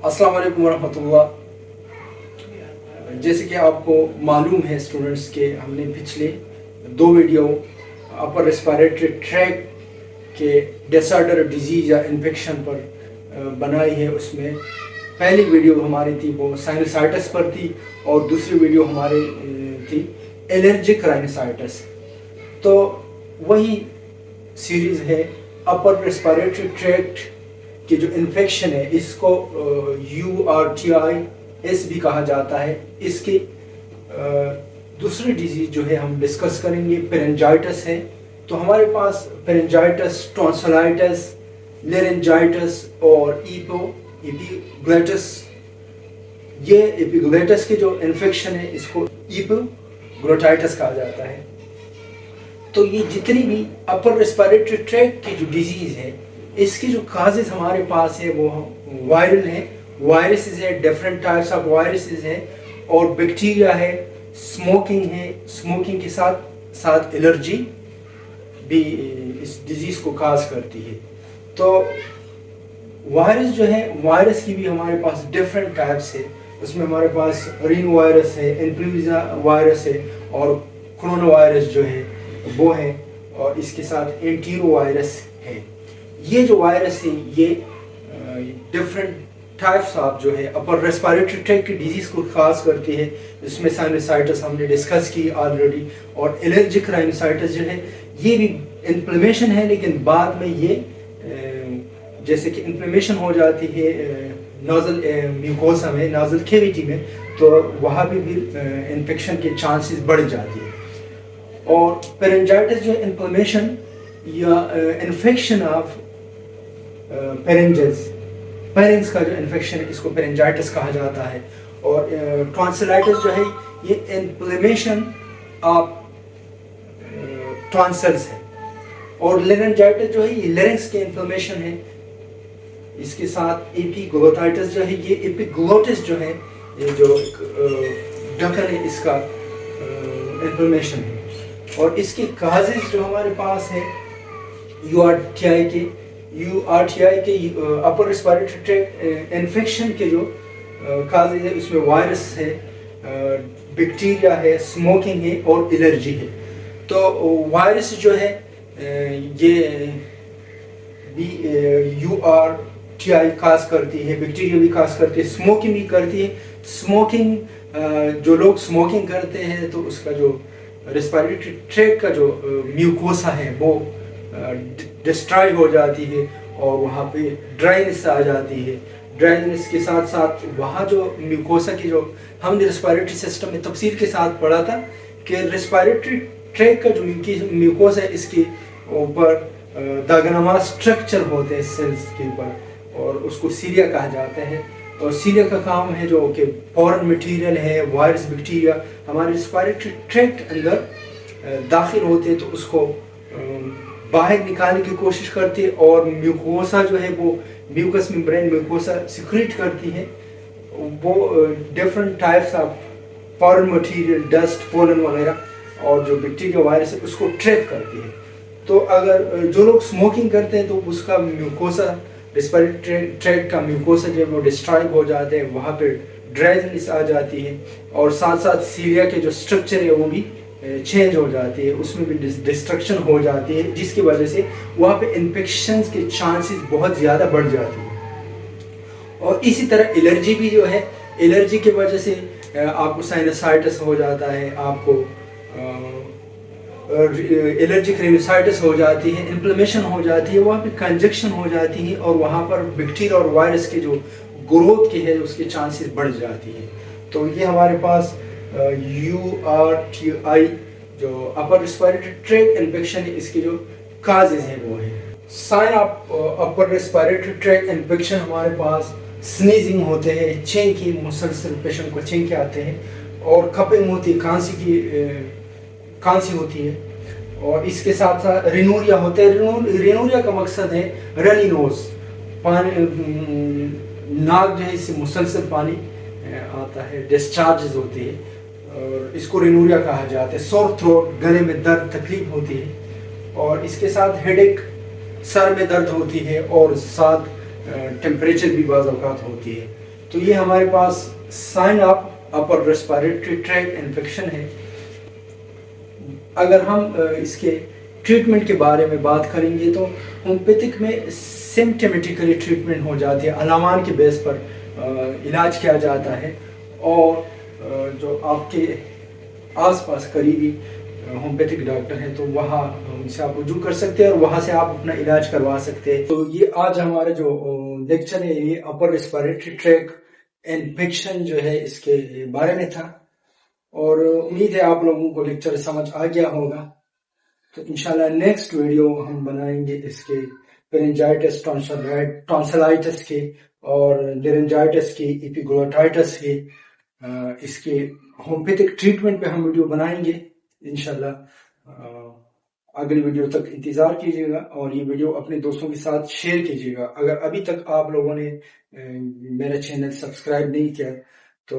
अस्सलाम वालेकुम वरहमतुल्लाह। जैसे कि आपको मालूम है स्टूडेंट्स के हमने पिछले 2 वीडियो अपर रेस्पिरेटरी ट्रैक के डिसऑर्डर डिजीज़ या इन्फेक्शन पर बनाई है। उसमें पहली वीडियो हमारी थी वो साइनसाइटिस पर थी और दूसरी वीडियो हमारी थी एलर्जिक राइनोसाइटिस। तो वही सीरीज़ है अपर रेस्पिरेटरी ट्रैक्ट कि जो इन्फेक्शन है इसको URTIS भी कहा जाता है। इसकी दूसरी डिजीज़ जो है हम डिस्कस करेंगे फेरेंजाइटिस है। तो हमारे पास फेरेंजाइटिस, टॉन्सिलाइटिस, लेरेंजाइटिस और एपिग्लोटिस। ये एपिग्लोटिस की जो इन्फेक्शन है इसको एपिग्लोटाइटिस कहा जाता है। तो ये जितनी भी अपर रेस्पिरेटरी ट्रैक्ट की जो डिजीज़ है इसकी जो काजेज हमारे पास है वो वायरल है, वायरसेस है, डिफरेंट टाइप्स ऑफ वायरसेस है और बैक्टीरिया है, स्मोकिंग है। स्मोकिंग के साथ साथ एलर्जी भी इस डिजीज़ को काज करती है। तो वायरस जो है, वायरस की भी हमारे पास डिफरेंट टाइप्स है। उसमें हमारे पास रीनो वायरस है, इन्फ्लुएंजा वायरस है और कोरोना वायरस जो है वो है और इसके साथ एंटीरो वायरस है। ये जो वायरस है ये डिफरेंट टाइप्स ऑफ जो है अपर रेस्पिरेटरी ट्रैक्ट की डिजीज़ को खास करती है। इसमें साइनसाइटिस हमने डिस्कस की ऑलरेडी और एलर्जिक राइनोसाइटिस जो है ये भी इन्फ्लेमेशन है, लेकिन बाद में ये जैसे कि इन्फ्लेमेशन हो जाती है नाजल म्यूकोसा में, नाजल कैविटी में, तो वहाँ भी इन्फेक्शन के चांसेस बढ़ जाती है। और फेरेंजाइटिस जो इन्फ्लेमेशन या इन्फेक्शन ऑफ फेरेंज का जो इन्फेक्शन है इसको फेरेंजाइटिस कहा जाता है। और टॉन्सिलाइटिस जो है ये इन्फ्लेमेशन ऑफ टॉन्सिल्स है। और लेरेंजाइटिस जो है ये लेरिंक्स के इन्फ्लेमेशन है। इसके साथ एपिग्लोटाइटिस जो है ये एपिग्लोटिस जो है ये जो ढक्कन है इसका इन्फ्लेमेशन है। और इसकी काजेज जो हमारे पास है URTI के अपर रेस्पिरेटरी ट्रैक्ट इन्फेक्शन के जो काजेज है उसमें वायरस है, बैक्टीरिया है, स्मोकिंग है और एलर्जी है। तो वायरस जो है ये भी URTI काज करती है, बैक्टीरिया भी काज करती है, स्मोकिंग भी करती है। स्मोकिंग जो लोग स्मोकिंग करते हैं तो उसका जो रेस्पिरेटरी ट्रैक्ट का जो म्यूकोसा है वो डिस्ट्रॉय हो जाती है और वहाँ पे ड्राइनेस आ जाती है। ड्राइनेस के साथ साथ वहाँ जो म्यूकोसा की जो हमने रेस्पिरेटरी सिस्टम में तफसील के साथ पढ़ा था कि रेस्पिरेटरी ट्रैक्ट का जो म्यूकोसा है इसके ऊपर दागनमा स्ट्रक्चर होते हैं सेल्स के ऊपर और उसको सीलिया कहा जाता है। और सीलिया का काम है जो कि फॉरेन मटेरियल है, वायरस, बैक्टीरिया हमारे रेस्पिरेटरी ट्रैक्ट अंदर दाखिल होते हैं तो उसको बाहर निकालने की कोशिश करती है। और म्यूकोसा जो है वो म्यूकस मेम्ब्रेन म्यूकोसा सिक्रीट करती है, वो different types of foreign material, dust, pollen वगैरह और जो बैक्टीरिया वायरस है उसको ट्रैप करती है। तो अगर जो लोग स्मोकिंग करते हैं तो उसका म्यूकोसा, रेस्पिरेटरी ट्रैक्ट का म्यूकोसा जो वो डिस्ट्रॉय हो जाते हैं, वहाँ पे ड्राइनेस आ जाती है और साथ साथ सीलिया के जो स्ट्रक्चर है वो भी चेंज हो जाती है, उसमें भी डिस्ट्रक्शन हो जाती है, जिसकी वजह से वहाँ पे इन्फेक्शन के चांसेस बहुत ज़्यादा बढ़ जाती है। और इसी तरह एलर्जी भी जो है, एलर्जी की वजह से आपको साइनसाइटिस हो जाता है, आपको एलर्जिक राइनोसाइटिस हो जाती है, इन्फ्लेमेशन हो जाती है, वहाँ पे कंजक्शन हो जाती है और वहाँ पर बैक्टीरिया और वायरस के जो ग्रोथ के है उसके चांसेस बढ़ जाती है। तो ये हमारे पास URTI जो अपर रेस्पिरेटरी ट्रैक्ट इन्फेक्शन है इसके जो काजेज हैं वो है। Sign of upper respiratory tract infection हमारे पास स्नीजिंग होते हैं, छींके, मुसलसल पेशेंट को छींके आते हैं और कपिंग होती है, खांसी होती है और इसके साथ साथ रिनोरिया होते हैं। रिनोरिया का मकसद है रनी नोज, पानी नाक जो है इससे मुसलसल पानी आता है, डिस्चार्जेस होती है और इसको रिनोरिया कहा जाता है। सोर थ्रोट, गले में दर्द, तकलीफ होती है और इसके साथ हेडेक, सर में दर्द होती है और साथ टेम्परेचर भी बाज़ औक़ात होती है। تو یہ ہمارے پاس sign of upper respiratory tract infection ہے. اگر ہم اس کے ٹریٹمنٹ کے بارے میں بات کریں گے تو ہومیوپیتھک میں سمپٹمیٹیکلی ٹریٹمنٹ ہو جاتی ہے، علامات کے بیس پر علاج کیا جاتا ہے، اور جو آپ کے آس پاس قریبی ہومیوپیتھک ڈاکٹر ہیں تو وہاں ان سے آپ رجوع کر سکتے ہیں اور وہاں سے آپ اپنا علاج کروا سکتے ہیں. تو یہ آج ہمارا جو لیکچر ہے یہ اپر ریسپیریٹری ٹریک انفیکشن جو ہے اس کے بارے میں تھا، اور امید ہے آپ لوگوں کو لیکچر سمجھ آ گیا ہوگا. تو انشاءاللہ نیکسٹ ویڈیو ہم بنائیں گے اس کے پرنجائٹس ٹانسلائٹس کے اور لرنجائٹس کی، ایپیگلوٹائٹس کے، اس کے ہومیوپیتھک ٹریٹمنٹ پہ ہم ویڈیو بنائیں گے انشاءاللہ. اگلی ویڈیو تک انتظار کیجیے گا اور یہ ویڈیو اپنے دوستوں کے ساتھ شیئر کیجیے گا. اگر ابھی تک آپ لوگوں نے میرا چینل سبسکرائب نہیں کیا تو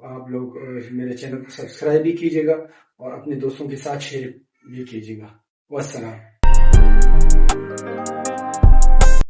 آپ لوگ میرے چینل کو سبسکرائب بھی کیجیے گا اور اپنے دوستوں کے ساتھ شیئر بھی کیجیے گا. والسلام.